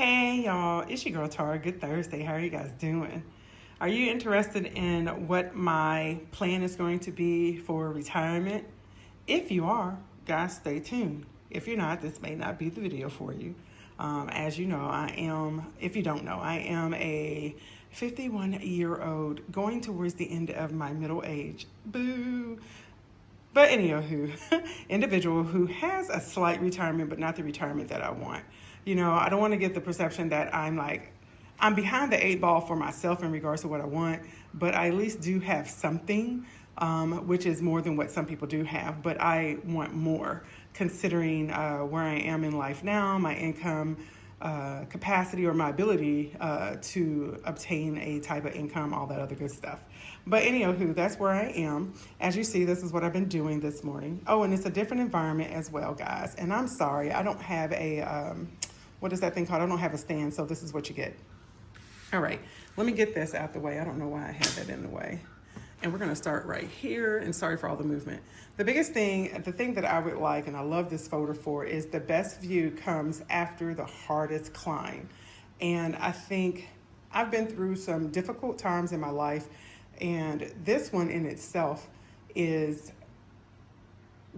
Hey y'all, it's your girl Tara. Good Thursday. How are you guys doing? Are you interested in what my plan is going to be for retirement? If you are, guys, stay tuned. If you're not, this may not be the video for you. As you know, if you don't know, I am a 51-year-old going towards the end of my middle age. Boo! But anywho, individual who has a slight retirement, but not the retirement that I want. You know, I don't want to get the perception that I'm behind the eight ball for myself in regards to what I want, but I at least do have something, which is more than what some people do have. But I want more, considering where I am in life now, my income capacity or my ability to obtain a type of income, all that other good stuff. But anywho, that's where I am. As you see, this is what I've been doing this morning. Oh, and it's a different environment as well, guys. And I'm sorry, I don't have a, what is that thing called? I don't have a stand, so this is what you get. All right, let me get this out the way. I don't know why I have that in the way. And we're gonna start right here, and sorry for all the movement. The biggest thing, the thing that I would like, and I love this folder for, is the best view comes after the hardest climb. And I think I've been through some difficult times in my life, and this one in itself is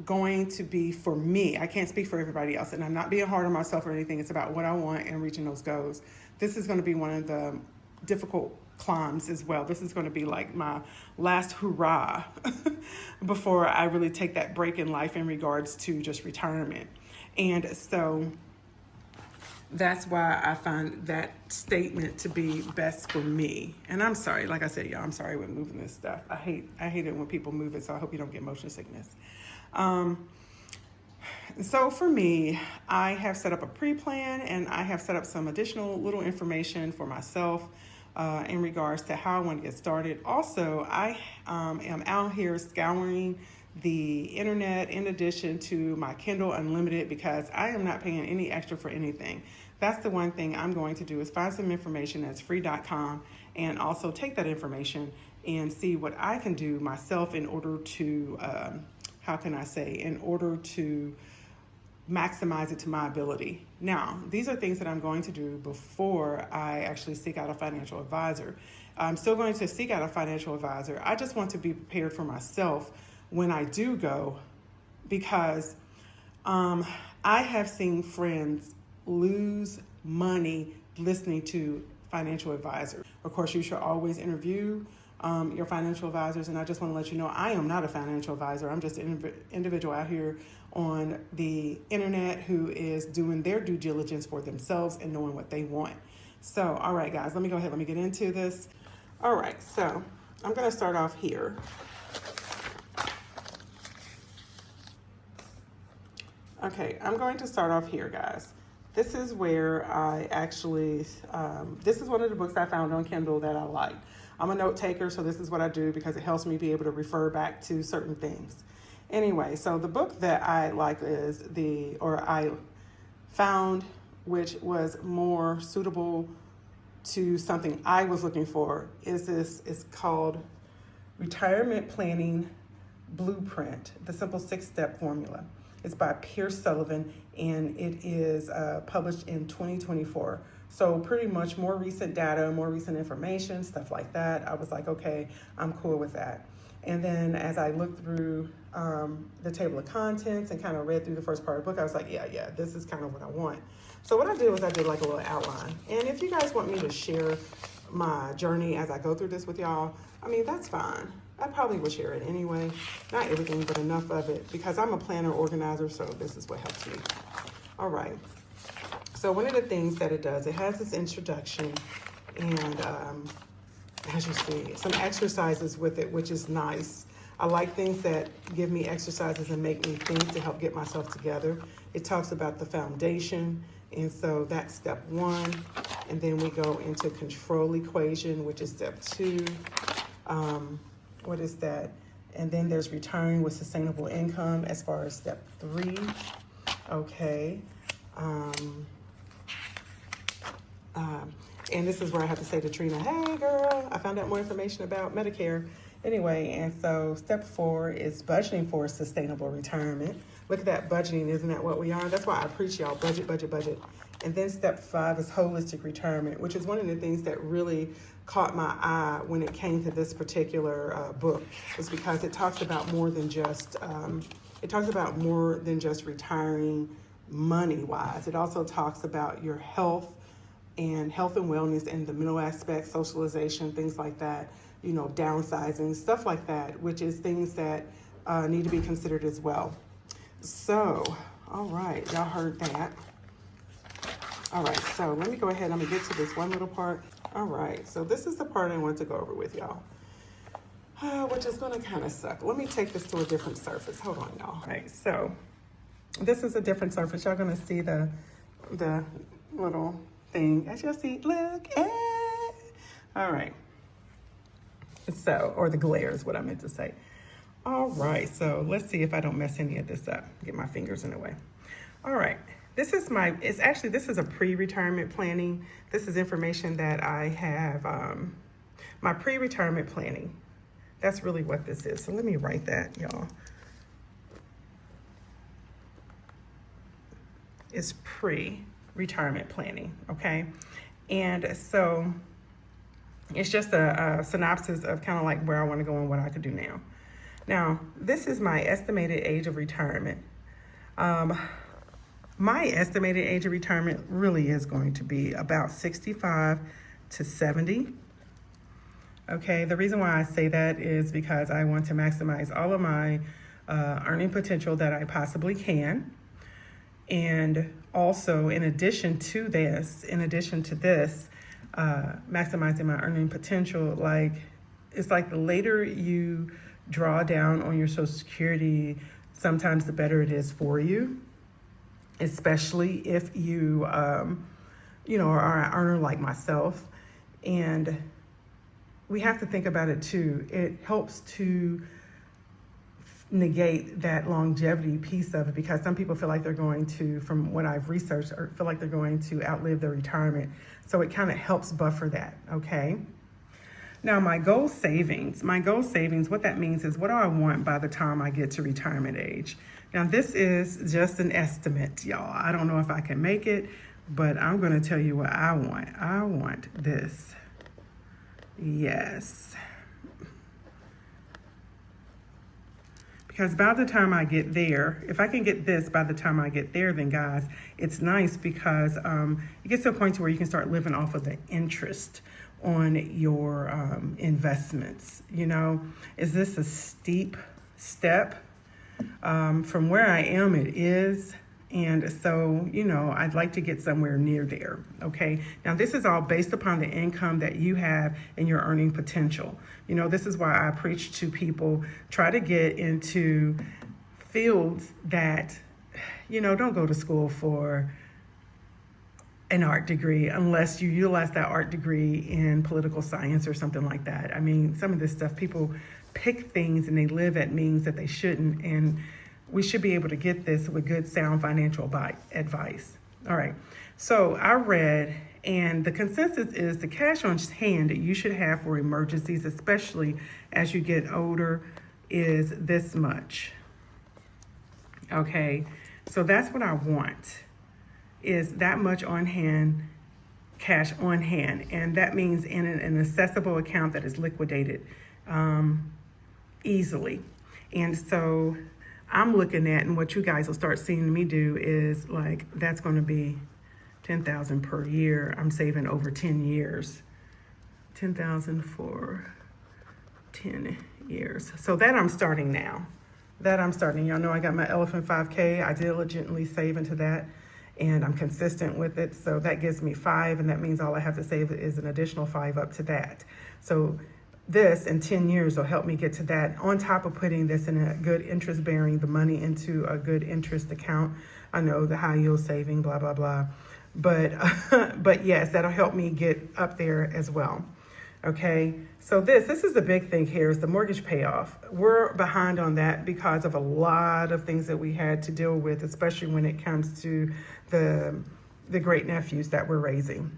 going to be, for me, I can't speak for everybody else, and I'm not being hard on myself or anything. It's about what I want and reaching those goals. This is gonna be one of the difficult climbs as well. This is going to be like my last hurrah before I really take that break in life in regards to just retirement. And so that's why I find that statement to be best for me. And I'm sorry, like I said, y'all, I'm sorry with moving this stuff. I hate it when people move it, so I hope you don't get motion sickness. So for me, I have set up a pre-plan, and I have set up some additional little information for myself in regards to how I want to get started. Also, I am out here scouring the internet in addition to my Kindle Unlimited, because I am not paying any extra for anything. That's the one thing I'm going to do, is find some information that's free.com and also take that information and see what I can do myself in order to, in order to maximize it to my ability. Now, these are things that I'm going to do before I actually seek out a financial advisor. I'm still going to seek out a financial advisor. I just want to be prepared for myself when I do go, because I have seen friends lose money listening to financial advisors. Of course, you should always interview your financial advisors, and I just want to let you know I am not a financial advisor. I'm just an individual out here on the internet who is doing their due diligence for themselves and knowing what they want. So, all right, guys, let me go ahead. Let me get into this. All right, so I'm going to start off here. Okay, I'm going to start off here, guys. This is where I actually, this is one of the books I found on Kindle that I like. I'm a note taker, so this is what I do because it helps me be able to refer back to certain things. Anyway, so the book that I like is I found, which was more suitable to something I was looking for, is called Retirement Planning Blueprint, the Simple 6-Step Formula. It's by Pierce Sullivan, and it is published in 2024. So pretty much more recent data, more recent information, stuff like that. I was like, okay, I'm cool with that. And then as I looked through the table of contents and kind of read through the first part of the book, I was like, yeah, this is kind of what I want. So what I did was I did like a little outline. And if you guys want me to share my journey as I go through this with y'all, I mean, that's fine. I probably would share it anyway. Not everything, but enough of it, because I'm a planner organizer, so this is what helps me. All right. So one of the things that it does, it has this introduction, and as you see, some exercises with it, which is nice. I like things that give me exercises and make me think to help get myself together. It talks about the foundation, and so that's step 1. And then we go into control equation, which is step 2. What is that? And then there's retiring with sustainable income as far as step 3. Okay. And this is where I have to say to Trina, hey girl, I found out more information about Medicare. Anyway, and so step 4 is budgeting for sustainable retirement. Look at that budgeting, isn't that what we are? That's why I preach y'all budget. And then step 5 is holistic retirement, which is one of the things that really caught my eye when it came to this particular book, is because it talks about more than just retiring money wise. It also talks about your health and wellness and the mental aspect, socialization, things like that, downsizing, stuff like that, which is things that need to be considered as well. So, all right, y'all heard that. All right, so let me go ahead. I'm gonna get to this one little part. All right, so this is the part I want to go over with y'all, which is gonna kind of suck. Let me take this to a different surface. Hold on, y'all. All right, so this is a different surface. Y'all gonna see the little thing. As y'all see, look at. All right. So, or the glare is what I meant to say. All right, so let's see if I don't mess any of this up. Get my fingers in the way. All right. This is a pre-retirement planning. This is information that I have, my pre-retirement planning. That's really what this is. So let me write that, y'all. It's pre-retirement planning, okay? And so it's just a synopsis of kind of like where I want to go and what I could do now. Now, this is my estimated age of retirement. My estimated age of retirement really is going to be about 65 to 70. Okay, the reason why I say that is because I want to maximize all of my earning potential that I possibly can. And also, in addition to this, maximizing my earning potential, it's like the later you draw down on your Social Security, sometimes the better it is for you. Especially if you, are an earner like myself. And we have to think about it too. It helps to negate that longevity piece of it, because some people feel like they're going to, from what I've researched, or feel like they're going to outlive their retirement. So it kind of helps buffer that, okay? Now, my goal savings, what that means is what do I want by the time I get to retirement age? Now, this is just an estimate, y'all. I don't know if I can make it, but I'm going to tell you what I want. I want this. Yes. Because by the time I get there, if I can get this by the time I get there, then guys, it's nice because it gets to a point to where you can start living off of the interest on your investments. Is this a steep step? From where I am, it is. And so, I'd like to get somewhere near there. Okay. Now, this is all based upon the income that you have and your earning potential. This is why I preach to people, try to get into fields that, don't go to school for an art degree unless you utilize that art degree in political science or something like that. I mean, some of this stuff, people pick things and they live at means that they shouldn't, and we should be able to get this with good, sound financial advice. All right, so I read, and the consensus is the cash on hand that you should have for emergencies, especially as you get older, is this much. Okay, so that's what I want, is that much on hand, cash on hand, and that means in an accessible account that is liquidated easily. And so I'm looking at, and what you guys will start seeing me do is that's going to be $10,000 per year. I'm saving over 10 years. 10,000 for 10 years. So that I'm starting now. Y'all know I got my Elephant 5K. I diligently save into that, and I'm consistent with it. So that gives me 5, and that means all I have to save is an additional 5 up to that. So this in 10 years will help me get to that, on top of putting this in a good interest bearing, the money into a good interest account. I know the high yield saving, blah, blah, blah. But yes, that'll help me get up there as well. Okay, so this is the big thing here, is the mortgage payoff. We're behind on that because of a lot of things that we had to deal with, especially when it comes to the great nephews that we're raising.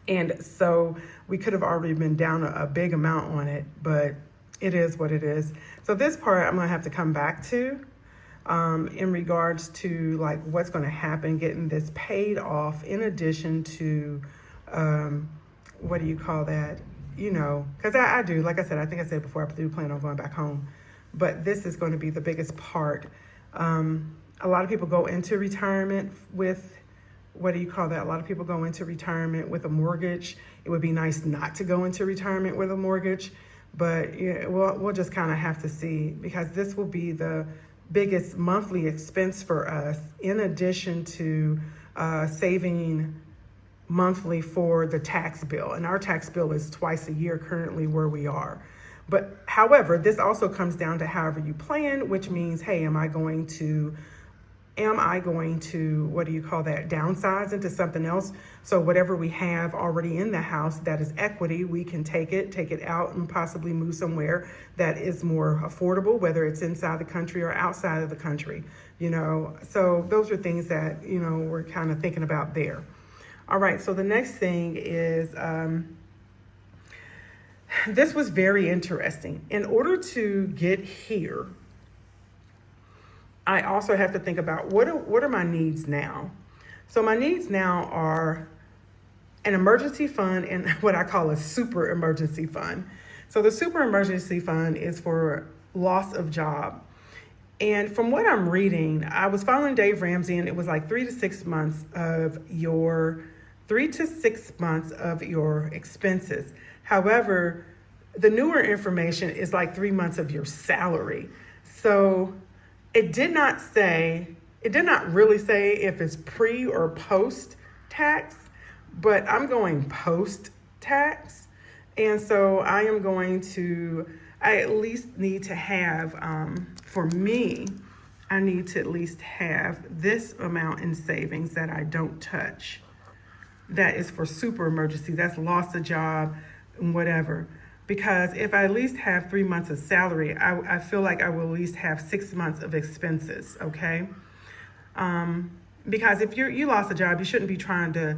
And so we could have already been down a big amount on it, but it is what it is. So this part I'm gonna have to come back to. in regards to like what's going to happen getting this paid off, in addition to what do you call that, you know, because I do, like I said, I think I said before, I do plan on going back home, but this is going to be the biggest part. A lot of people go into retirement with, what do you call that? A lot of people go into retirement with a mortgage. It would be nice not to go into retirement with a mortgage, but yeah, we'll just kind of have to see, because this will be the biggest monthly expense for us, in addition to saving monthly for the tax bill. And our tax bill is twice a year currently where we are. But however, this also comes down to however you plan, which means, hey, am I going to, what do you call that, downsize into something else? So whatever we have already in the house that is equity, we can take it out and possibly move somewhere that is more affordable, whether it's inside the country or outside of the country, you know. So those are things that, you know, we're kind of thinking about there. All right, so the next thing is, this was very interesting. In order to get here, I also have to think about what are my needs now. So my needs now are an emergency fund and what I call a super emergency fund. So the super emergency fund is for loss of job. And from what I'm reading, I was following Dave Ramsey, and it was like 3 to 6 months of your expenses. However, the newer information is like 3 months of your salary. So it did not really say if it's pre or post tax, but I'm going post tax. And so I at least need to have, for me, I need to at least have this amount in savings that I don't touch. That is for super emergency. That's lost a job and whatever. Because if I at least have 3 months of salary, I feel like I will at least have 6 months of expenses, okay? Because if you lost a job, you shouldn't be trying to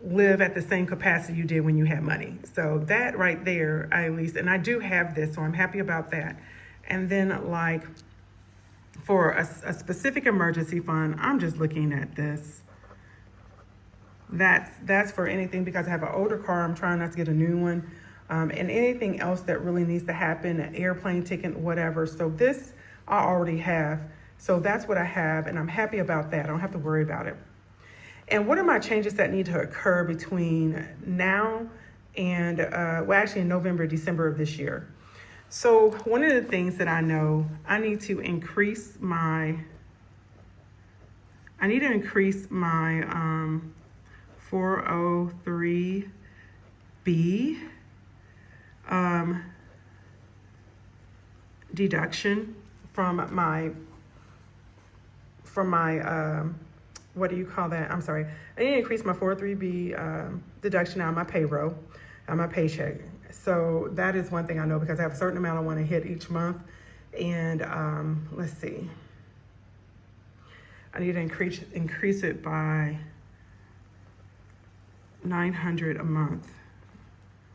live at the same capacity you did when you had money. So that right there, and I do have this, so I'm happy about that. And then like for a specific emergency fund, I'm just looking at this. That's for anything, because I have an older car, I'm trying not to get a new one. And anything else that really needs to happen, an airplane ticket, whatever. So this I already have. So that's what I have, and I'm happy about that. I don't have to worry about it. And what are my changes that need to occur between now and, in November, December of this year? So one of the things that I know, I need to increase my 403B deduction from my what do you call that? I'm sorry. I need to increase my 403B deduction out of my payroll, out of my paycheck. So that is one thing I know, because I have a certain amount I want to hit each month. And let's see. I need to increase it by $900 a month.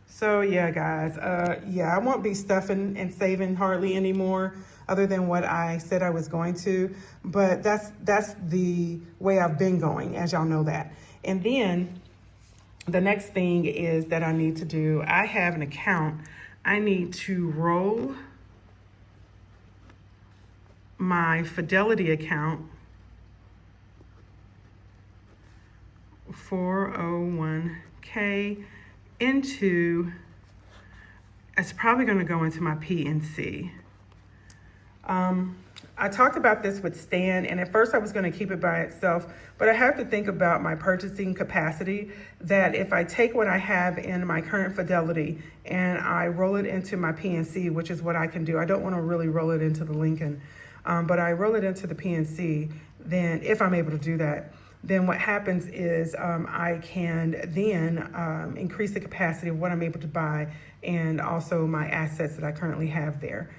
So yeah, guys, I won't be stuffing and saving hardly anymore, other than what I said I was going to. But that's the way I've been going, as y'all know that. And then the next thing is that I need to do, I have an account. I need to roll my Fidelity account 401k into, it's probably going to go into my PNC. I talked about this with Stan, and at first I was going to keep it by itself, but I have to think about my purchasing capacity, that if I take what I have in my current Fidelity and I roll it into my PNC, which is what I can do. I don't want to really roll it into the Lincoln, but I roll it into the PNC, then if I'm able to do that, then what happens is I can then increase the capacity of what I'm able to buy, and also my assets that I currently have there.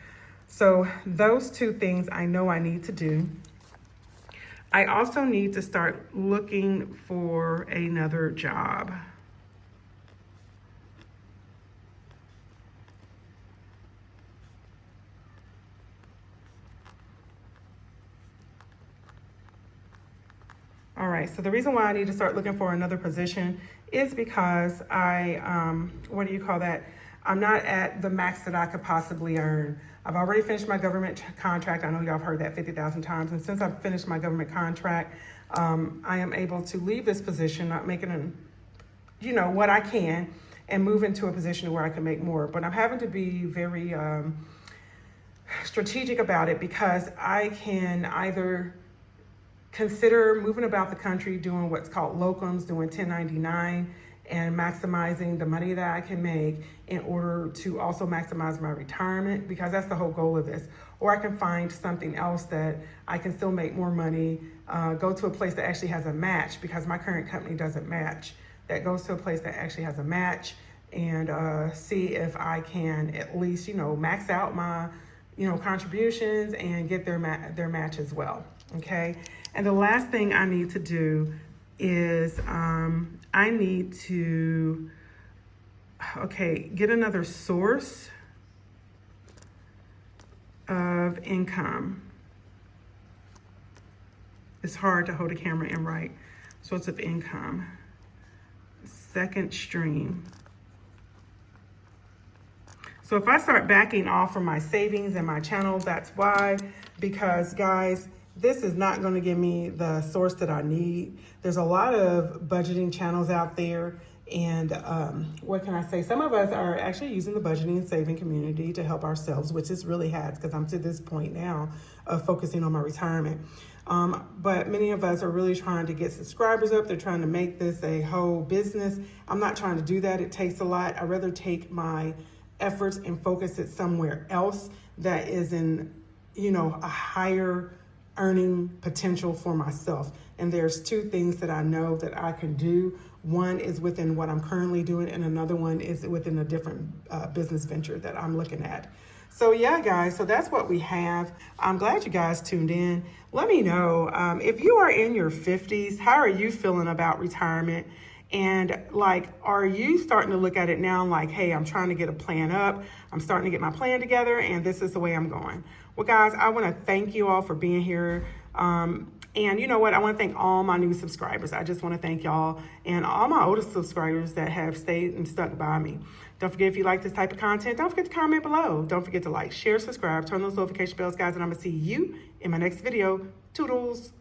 So those two things I know I need to do. I also need to start looking for another job. Okay, so the reason why I need to start looking for another position is because what do you call that? I'm not at the max that I could possibly earn. I've already finished my government contract. I know y'all have heard that 50,000 times. And since I've finished my government contract, I am able to leave this position, not making what I can, and move into a position where I can make more. But I'm having to be very strategic about it, because I can either consider moving about the country doing what's called locums, doing 1099, and maximizing the money that I can make in order to also maximize my retirement, because that's the whole goal of this. Or I can find something else that I can still make more money, go to a place that actually has a match, because my current company doesn't match. That goes to a place that actually has a match, and see if I can at least, max out my, contributions and get their match as well. Okay. And the last thing I need to do is I need to, get another source of income. It's hard to hold a camera and write. Source of income. Second stream. So if I start backing off from my savings and my channels, that's why, because guys, this is not going to give me the source that I need. There's a lot of budgeting channels out there, and what can I say? Some of us are actually using the budgeting and saving community to help ourselves, which this really has, because I'm to this point now of focusing on my retirement. But many of us are really trying to get subscribers up. They're trying to make this a whole business. I'm not trying to do that. It takes a lot. I'd rather take my efforts and focus it somewhere else that is in, a higher earning potential for myself. And there's two things that I know that I can do. One is within what I'm currently doing, and another one is within a different business venture that I'm looking at. So yeah, guys, so that's what we have. I'm glad you guys tuned in. Let me know if you are in your 50s, how are you feeling about retirement? And are you starting to look at it now like, hey, I'm trying to get a plan up. I'm starting to get my plan together, and this is the way I'm going. Well, guys, I want to thank you all for being here. And you know what? I want to thank all my new subscribers. I just want to thank y'all and all my oldest subscribers that have stayed and stuck by me. Don't forget, if you like this type of content, don't forget to comment below. Don't forget to like, share, subscribe, turn those notification bells, guys, and I'm going to see you in my next video. Toodles.